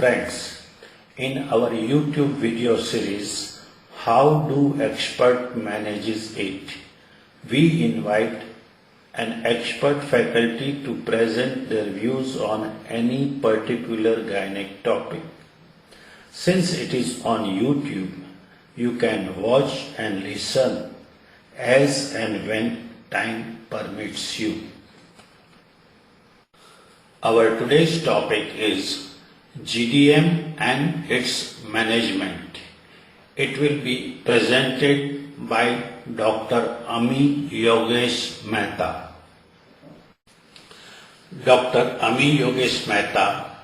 Friends, in our YouTube video series, How Do Expert Manages It? We invite an expert faculty to present their views on any particular gynec topic. Since it is on YouTube, you can watch and listen as and when time permits you. Our today's topic is GDM and its management. It will be presented by Dr. Ami Yogesh Mehta. Dr. Ami Yogesh Mehta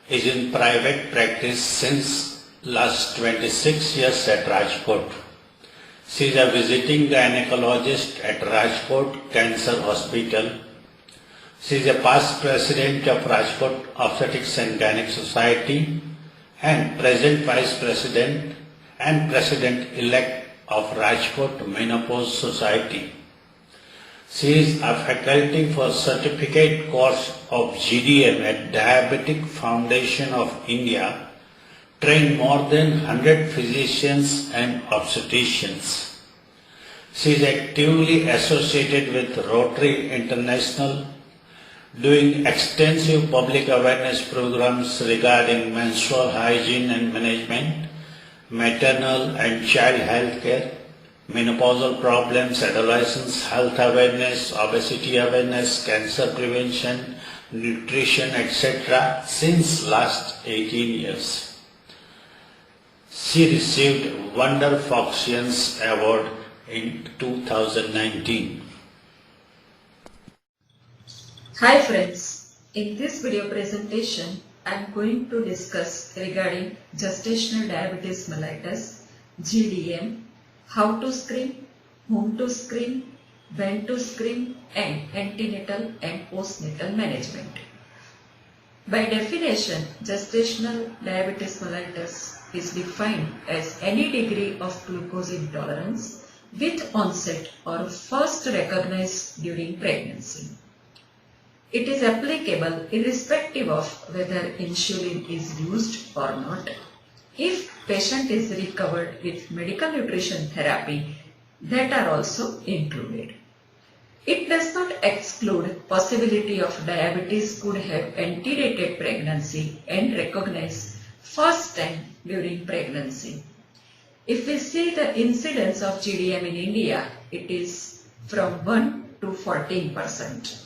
is in private practice since last 26 years at Rajkot. She is a visiting gynecologist at Rajkot Cancer Hospital. She is a past president of Rajkot Obstetrics and Gynec Society and present vice president and president-elect of Rajkot Menopause Society. She is a faculty for certificate course of GDM at Diabetic Foundation of India, trained more than 100 physicians and obstetricians. She is actively associated with Rotary International, doing extensive public awareness programs regarding menstrual hygiene and management, maternal and child health care, menopausal problems, adolescence health awareness, obesity awareness, cancer prevention, nutrition, etc. since last 18 years. She received Wonder Foxians Award in 2019. Hi friends, in this video presentation I am going to discuss regarding gestational diabetes mellitus, GDM, how to screen, whom to screen, when to screen and antenatal and postnatal management. By definition, gestational diabetes mellitus is defined as any degree of glucose intolerance with onset or first recognized during pregnancy. It is applicable irrespective of whether insulin is used or not. If patient is recovered with medical nutrition therapy, that are also included. It does not exclude possibility of diabetes could have antedated pregnancy and recognized first time during pregnancy. If we see the incidence of GDM in India, it is from 1 to 14%.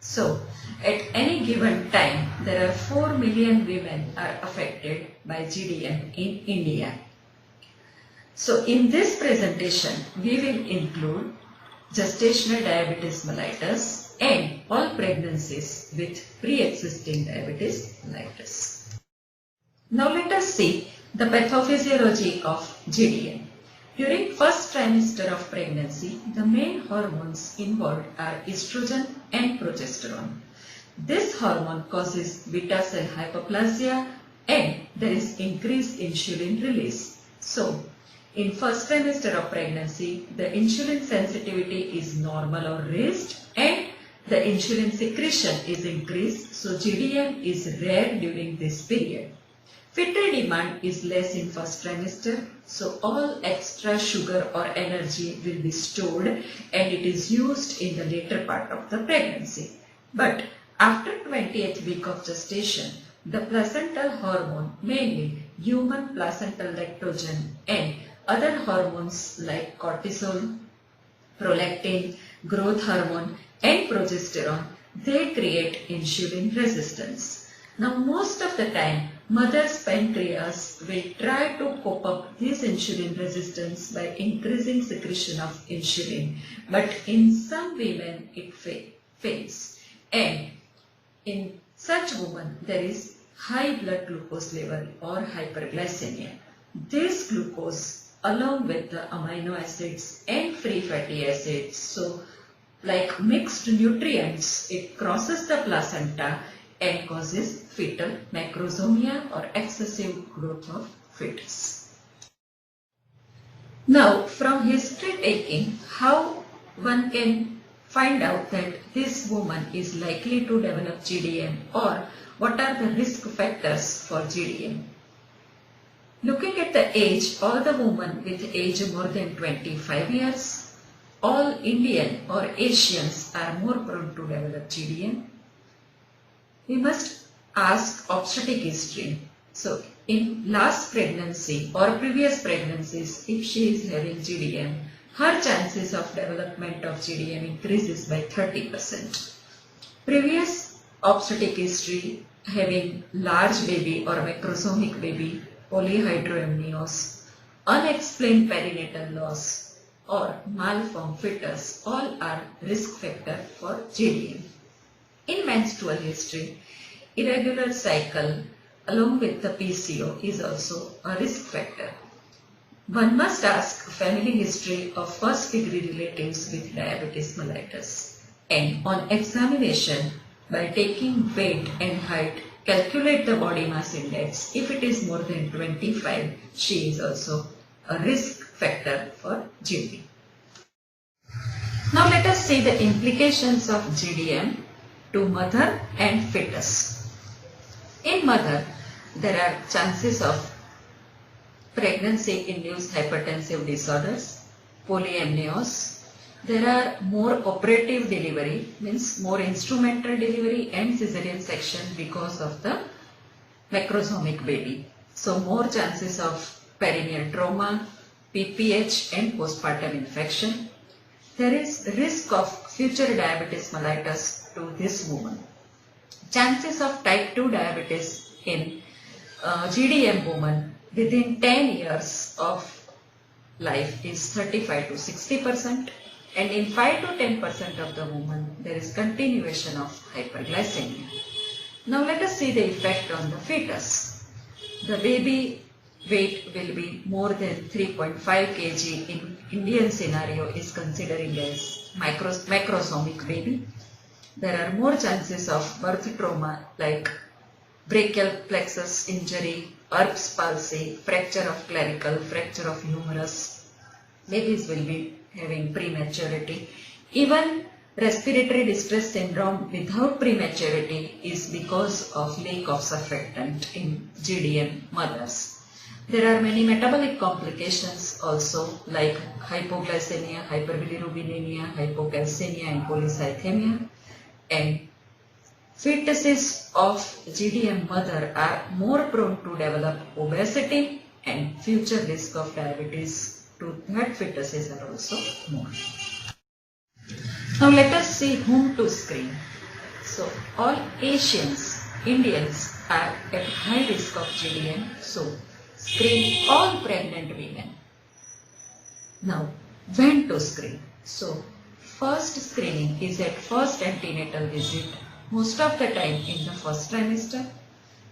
So, at any given time, there are 4 million women are affected by GDM in India. So, in this presentation, we will include gestational diabetes mellitus and all pregnancies with pre-existing diabetes mellitus. Now, let us see the pathophysiology of GDM. During first trimester of pregnancy, the main hormones involved are estrogen and progesterone. This hormone causes beta cell hyperplasia and there is increased insulin release. So, in first trimester of pregnancy, the insulin sensitivity is normal or raised and the insulin secretion is increased. So, GDM is rare during this period. Fetal demand is less in first trimester, so all extra sugar or energy will be stored and it is used in the later part of the pregnancy. But after 20th week of gestation, the placental hormone, mainly human placental lactogen and other hormones like cortisol, prolactin, growth hormone and progesterone, they create insulin resistance. Now most of the time, mother's pancreas will try to cope up this insulin resistance by increasing secretion of insulin. But in some women it fails. And in such women there is high blood glucose level or hyperglycemia. This glucose along with the amino acids and free fatty acids, so like mixed nutrients, it crosses the placenta and causes fetal macrosomia or excessive growth of fetus. Now, from history taking, how one can find out that this woman is likely to develop GDM or what are the risk factors for GDM? Looking at the age, all the women with age more than 25 years, all Indian or Asians are more prone to develop GDM. We must ask obstetric history. So, in last pregnancy or previous pregnancies, if she is having GDM, her chances of development of GDM increases by 30%. Previous obstetric history having large baby or macrosomic baby, polyhydramnios, unexplained perinatal loss or malformed fetus all are risk factor for GDM. In menstrual history, irregular cycle along with the PCO is also a risk factor. One must ask family history of first degree relatives with diabetes mellitus, and on examination by taking weight and height calculate the body mass index. If it is more than 25, she is also a risk factor for GDM. Now let us see the implications of GDM to mother and fetus. In mother, there are chances of pregnancy-induced hypertensive disorders, polyamnios. There are more operative delivery, means more instrumental delivery and cesarean section because of the macrosomic baby. So more chances of perineal trauma, PPH and postpartum infection. There is risk of future diabetes mellitus to this woman. Chances of type 2 diabetes in GDM woman within 10 years of life is 35 to 60%, and in 5 to 10% of the women there is continuation of hyperglycemia. Now let us see the effect on the fetus. The baby weight will be more than 3.5 kg in Indian scenario is considering as macrosomic baby. There are more chances of birth trauma like brachial plexus injury, Erb's palsy, fracture of clavicle, fracture of humerus. Babies will be having prematurity. Even respiratory distress syndrome without prematurity is because of lack of surfactant in GDM mothers. There are many metabolic complications also like hypoglycemia, hyperbilirubinemia, hypocalcemia and polycythemia. And fetuses of GDM mother are more prone to develop obesity, and future risk of diabetes to that fetuses are also more. Now let us see whom to screen. So all Asians, Indians are at high risk of GDM, so screen all pregnant women. Now when to screen? So first screening is at first antenatal visit, most of the time in the first trimester,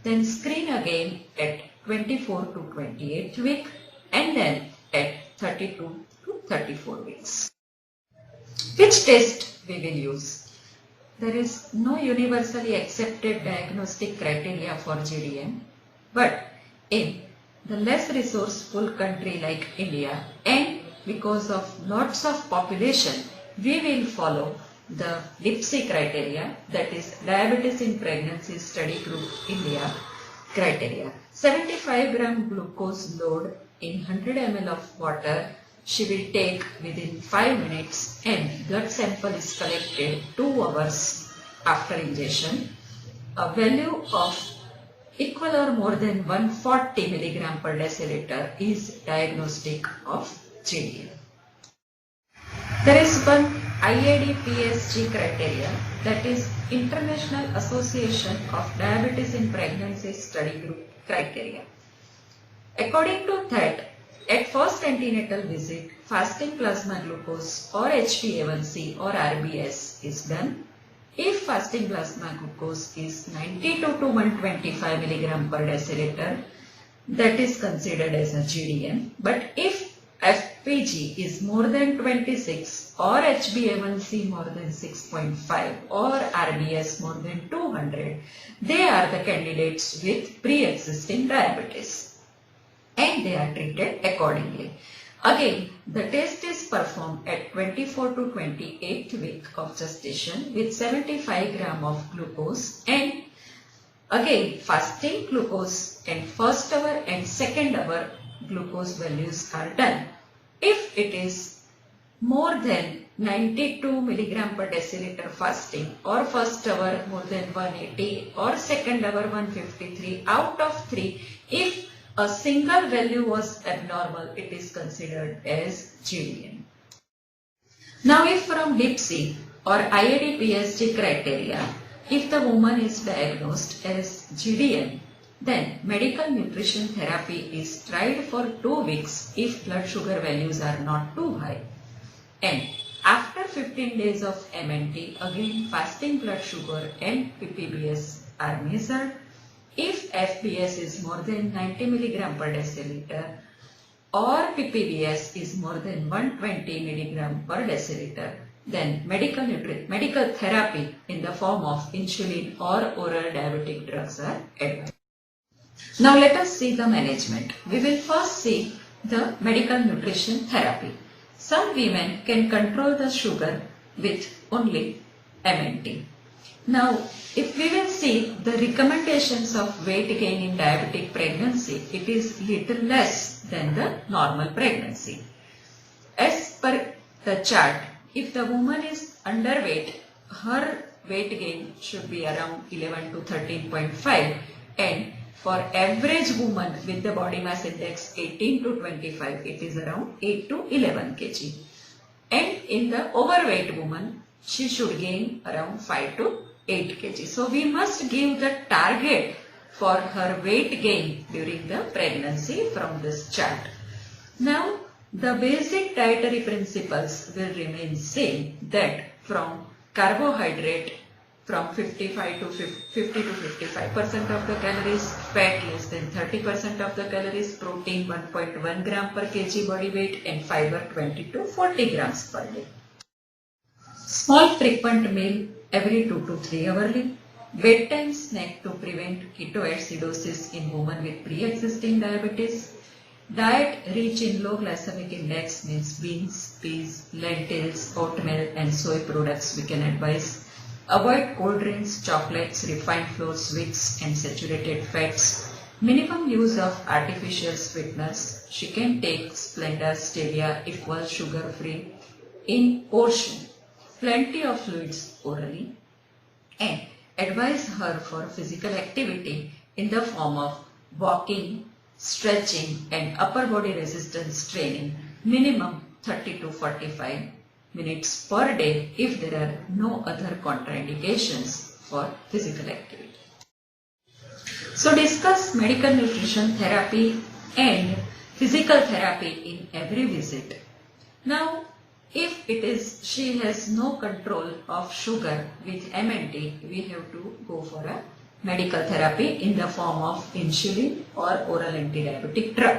then screen again at 24 to 28th week, and then at 32 to 34 weeks. Which test we will use? There is no universally accepted diagnostic criteria for GDM, but in the less resourceful country like India, and because of lots of population, we will follow the DIPSI criteria, that is Diabetes in Pregnancy Study Group India criteria. 75 gram glucose load in 100 ml of water she will take within 5 minutes, and blood sample is collected 2 hours after ingestion. A value of equal or more than 140 mg per deciliter is diagnostic of GDM. There is one IAD-PSG criteria, that is International Association of Diabetes in Pregnancy Study Group criteria. According to that, at first antenatal visit, fasting plasma glucose or HbA1c or RBS is done. If fasting plasma glucose is 92 to 125 mg per deciliter, that is considered as a GDM. But if FPG is more than 26 or HbA1c more than 6.5 or RBS more than 200, they are the candidates with pre-existing diabetes, and they are treated accordingly. Again, the test is performed at 24 to 28th week of gestation with 75 gram of glucose, and Again, fasting glucose and first hour and second hour glucose values are done. If it is more than 92 milligram per deciliter fasting or first hour more than 180 or second hour 153 out of 3, if a single value was abnormal, it is considered as GDM. Now if from DIPSI or IAD-PSG criteria, if the woman is diagnosed as GDM, then medical nutrition therapy is tried for 2 weeks if blood sugar values are not too high. And after 15 days of MNT, again fasting blood sugar and PPBS are measured. If FBS is more than 90 milligram per deciliter or PPBS is more than 120 milligram per deciliter, then medical therapy in the form of insulin or oral diabetic drugs are advised. Now let us see the management. We will first see the medical nutrition therapy. Some women can control the sugar with only MNT. Now, if we will see the recommendations of weight gain in diabetic pregnancy, it is little less than the normal pregnancy. As per the chart, if the woman is underweight, her weight gain should be around 11 to 13.5, and for average woman with the body mass index 18 to 25, it is around 8 to 11 kg. And in the overweight woman, she should gain around 5 to 8 kg. So we must give the target for her weight gain during the pregnancy from this chart. Now the basic dietary principles will remain same, that from carbohydrate from 55 to 50 to 55% of the calories, fat less than 30% of the calories, protein 1.1 gram per kg body weight, and fiber 20 to 40 grams per day. Small frequent meal every 2 to 3 hourly. Bedtime snack to prevent ketoacidosis in women with pre-existing diabetes. Diet rich in low glycemic index means beans, peas, lentils, oatmeal and soy products we can advise. Avoid cold drinks, chocolates, refined flour, sweets and saturated fats. Minimum use of artificial sweeteners. She can take Splenda, Stevia, equal sugar free in portion. Plenty of fluids orally. And advise her for physical activity in the form of walking, stretching and upper body resistance training, minimum 30 to 45 minutes per day if there are no other contraindications for physical activity. So discuss medical nutrition therapy and physical therapy in every visit. Now if she has no control of sugar with MNT, we have to go for a medical therapy in the form of insulin or oral anti-diabetic drug.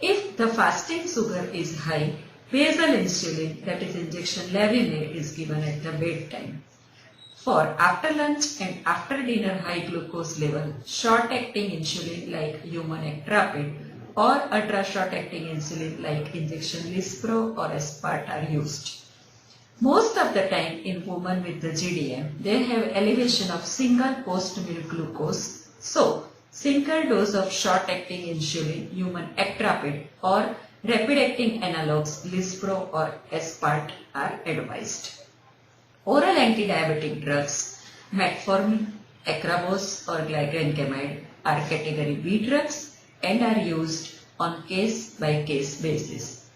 If the fasting sugar is high, basal insulin, that is injection Levinate, is given at the bedtime. For after lunch and after dinner high glucose level, short-acting insulin like human Actrapid or ultra-short-acting insulin like injection Lispro or Aspart are used. Most of the time in women with the GDM, they have elevation of single post-meal glucose. So, single dose of short-acting insulin, human Actrapid or rapid-acting analogues Lispro or Aspart are advised. Oral anti-diabetic drugs, metformin, acrabose or glicancamide are category B drugs and are used on case-by-case basis.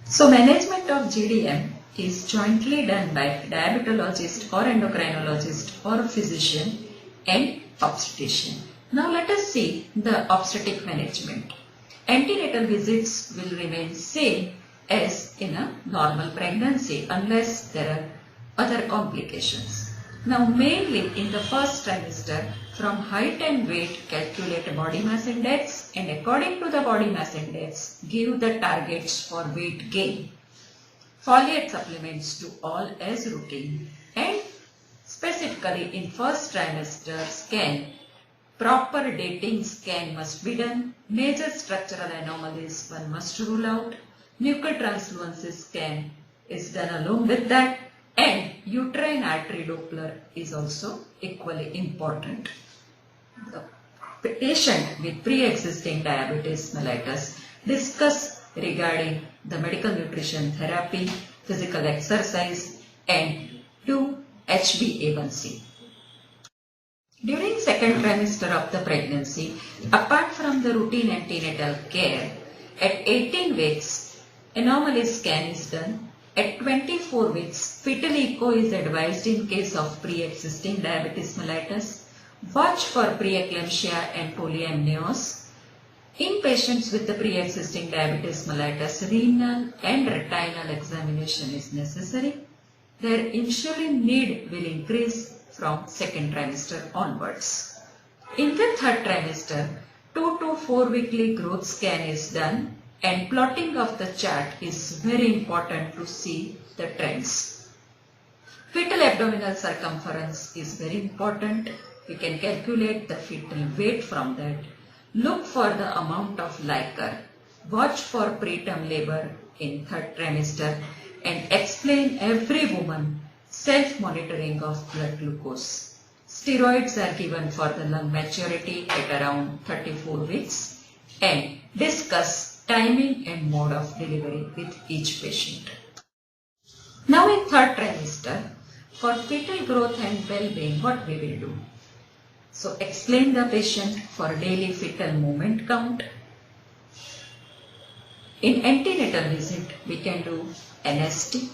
So management of GDM is jointly done by diabetologist or endocrinologist or physician and obstetrician. Now let us see the obstetric management. Antenatal visits will remain same as in a normal pregnancy unless there are other complications. Now mainly in the first trimester, from height and weight calculate body mass index and according to the body mass index give the targets for weight gain. Foliate supplements to all as routine, and specifically in first trimester scan, proper dating scan must be done. Major structural anomalies one must rule out. Nuchal translucency scan is done along with that, And uterine artery Doppler is also equally important. The patient with pre-existing diabetes mellitus discuss regarding the medical nutrition therapy, physical exercise and do HbA1c. During second trimester of the pregnancy, apart from the routine antenatal care, at 18 weeks, anomaly scan is done. At 24 weeks, fetal echo is advised in case of pre-existing diabetes mellitus. Watch for preeclampsia and polyamnios. In patients with the pre-existing diabetes mellitus, renal and retinal examination is necessary. Their insulin need will increase from second trimester onwards. In the third trimester, 2 to 4 weekly growth scan is done and plotting of the chart is very important to see the trends. Fetal abdominal circumference is very important. We can calculate the fetal weight from that. Look for the amount of liquor. Watch for preterm labor in third trimester and explain every woman self-monitoring of blood glucose. Steroids are given for the lung maturity at around 34 weeks and discuss timing and mode of delivery with each patient. Now in third trimester, for fetal growth and well-being, what we will do? So explain the patient for daily fetal movement count. In antenatal visit, we can do NST.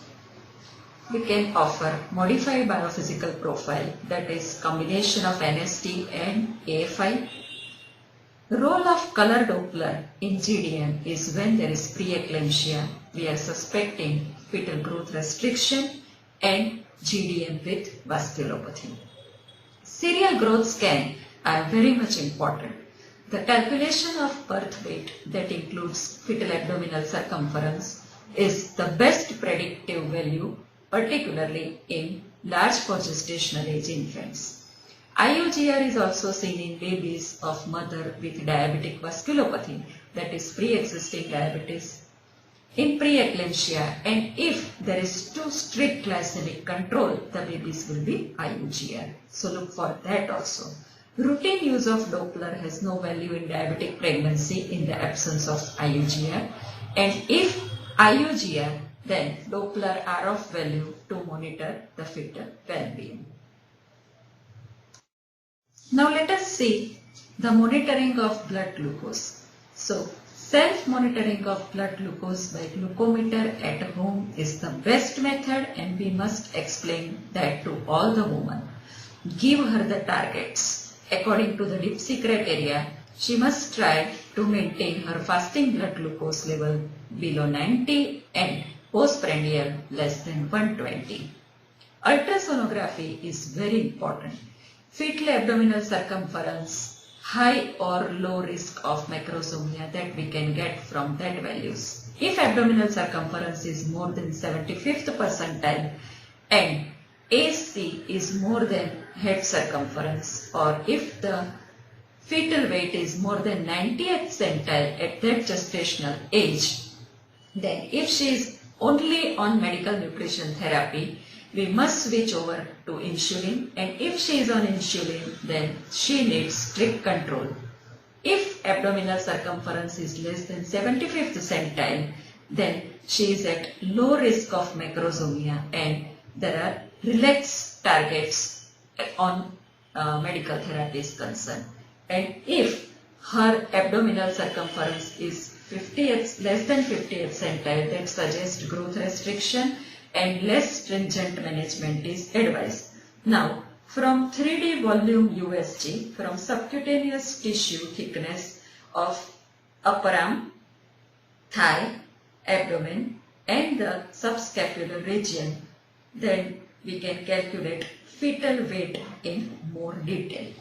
We can offer modified biophysical profile, that is combination of NST and AFI. Role of color Doppler in GDM is when there is preeclampsia, we are suspecting fetal growth restriction and GDM with vasculopathy. Serial growth scan are very much important. The calculation of birth weight that includes fetal abdominal circumference is the best predictive value, particularly in large for gestational age infants. IUGR is also seen in babies of mother with diabetic vasculopathy, that is pre-existing diabetes, in preeclampsia, and if there is too strict glycemic control, the babies will be IUGR. So look for that also. Routine use of Doppler has no value in diabetic pregnancy in the absence of IUGR, and if IUGR, then Doppler are of value to monitor the fetal well-being. Now let us see the monitoring of blood glucose. So self-monitoring of blood glucose by glucometer at home is the best method and we must explain that to all the women. Give her the targets. According to the DIPSI criteria, she must try to maintain her fasting blood glucose level below 90 and postprandial less than 120. Ultrasonography is very important. Fetal abdominal circumference, high or low risk of macrosomia that we can get from that values. If abdominal circumference is more than 75th percentile and AC is more than head circumference, or if the fetal weight is more than 90th centile at that gestational age, then if she is only on medical nutrition therapy, we must switch over to insulin, and if she is on insulin, then she needs strict control. If abdominal circumference is less than 75th centile, then she is at low risk of macrosomia and there are relaxed targets on medical therapy is concerned. And if her abdominal circumference is less than 50th centile, that suggests growth restriction and less stringent management is advised. Now, from 3D volume USG, from subcutaneous tissue thickness of upper arm, thigh, abdomen and the subscapular region, then we can calculate fetal weight in more detail.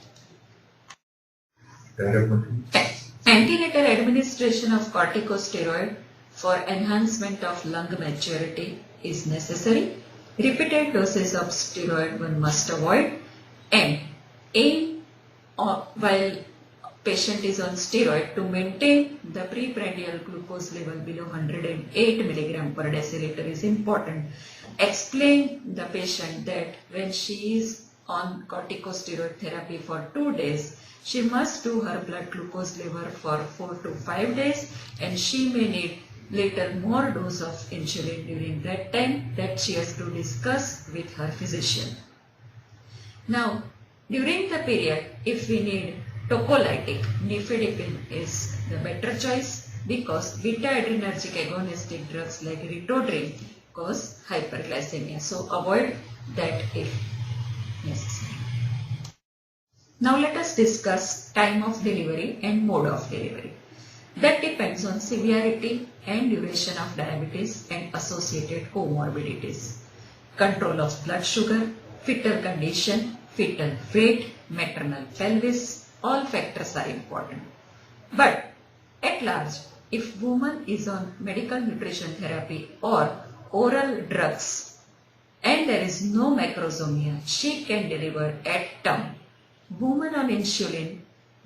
Antenatal administration of corticosteroid for enhancement of lung maturity is necessary. Repeated doses of steroid one must avoid, and while patient is on steroid to maintain the preprandial glucose level below 108 milligram per deciliter is important. Explain the patient that when she is on corticosteroid therapy for 2 days, she must do her blood glucose level for 4 to 5 days, and she may need little more dose of insulin during that time that she has to discuss with her physician. Now, during the period, if we need tocolytic, nifedipine is the better choice because beta-adrenergic agonistic drugs like ritodrine cause hyperglycemia. So avoid that if necessary. Now let us discuss time of delivery and mode of delivery. That depends on severity and duration of diabetes and associated comorbidities. Control of blood sugar, fetal condition, fetal weight, maternal pelvis, all factors are important. But at large, if woman is on medical nutrition therapy or oral drugs and there is no macrosomia, she can deliver at term. Woman on insulin,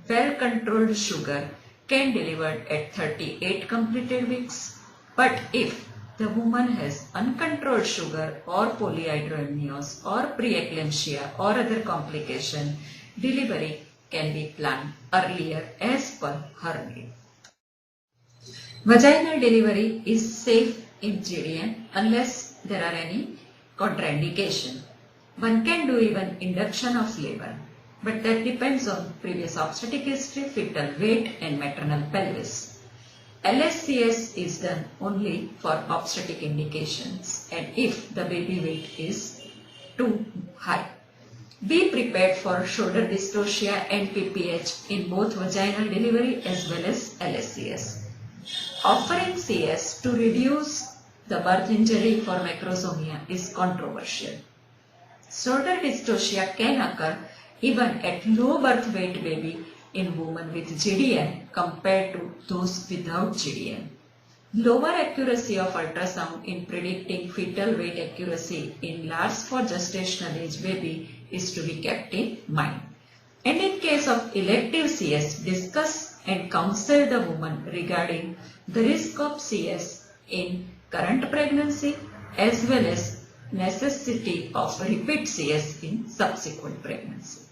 well-controlled sugar can deliver at 38 completed weeks. But if the woman has uncontrolled sugar or polyhydramnios or preeclampsia or other complication, delivery can be planned earlier as per her need. Vaginal delivery is safe in GDM unless there are any contraindication. One can do even induction of labor, but that depends on previous obstetric history, fetal weight and maternal pelvis. LSCS is done only for obstetric indications and if the baby weight is too high. Be prepared for shoulder dystocia and PPH in both vaginal delivery as well as LSCS. Offering CS to reduce the birth injury for macrosomia is controversial. Shoulder dystocia can occur even at low birth weight baby in women with GDM compared to those without GDM. Lower accuracy of ultrasound in predicting fetal weight accuracy in large for gestational age baby is to be kept in mind. And in case of elective CS, discuss and counsel the woman regarding the risk of CS in current pregnancy as well as necessity of repeat CS in subsequent pregnancy.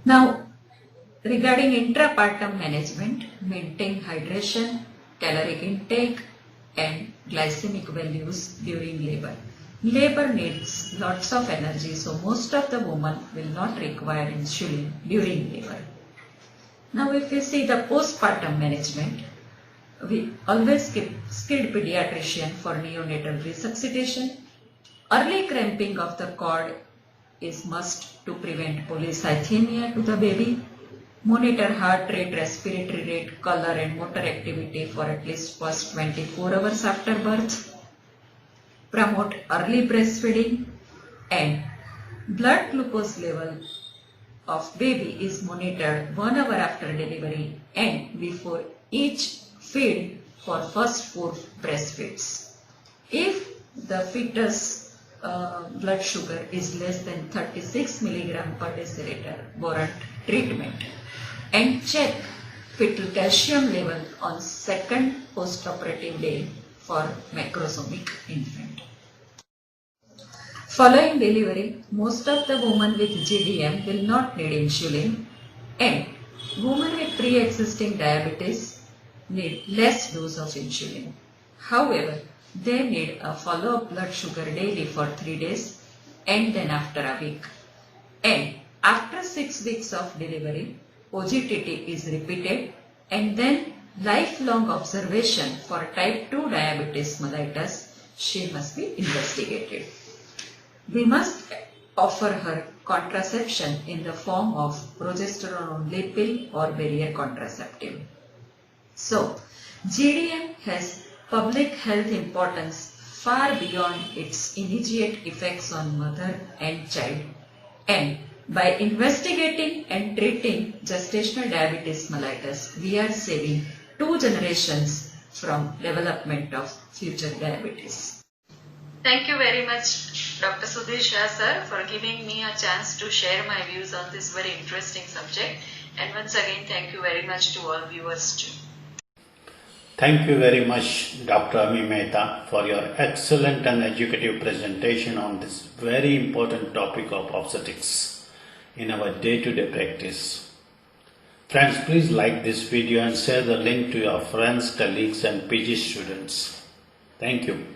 Now, regarding intrapartum management, maintain hydration, caloric intake and glycemic values during labor. Labor needs lots of energy, so most of the women will not require insulin during labor. Now if we see the postpartum management, we always keep skilled pediatrician for neonatal resuscitation. Early cramping of the cord is must to prevent polycythemia to the baby. Monitor heart rate, respiratory rate, color and motor activity for at least first 24 hours after birth. Promote early breastfeeding and blood glucose level of baby is monitored 1 hour after delivery and before each feed for first 4 breastfeeds. If the fetus blood sugar is less than 36 milligram per deciliter, warrant treatment. And check fetal calcium level on second postoperative day for macrosomic infant. Following delivery, most of the women with GDM will not need insulin and women with pre-existing diabetes need less dose of insulin. However, they need a follow-up blood sugar daily for 3 days and then after a week. And after 6 weeks of delivery, OGTT is repeated and then lifelong observation for type 2 diabetes mellitus, she must be investigated. We must offer her contraception in the form of progesterone-only pill or barrier contraceptive. So, GDM has public health importance far beyond its immediate effects on mother and child. And by investigating and treating gestational diabetes mellitus, we are saving 2 generations from development of future diabetes. Thank you very much, Dr. Sudhir Shah sir, for giving me a chance to share my views on this very interesting subject. And once again, thank you very much to all viewers too. Thank you very much, Dr. Ami Mehta, for your excellent and educative presentation on this very important topic of obstetrics in our day-to-day practice. Friends, please like this video and share the link to your friends, colleagues and PG students. Thank you.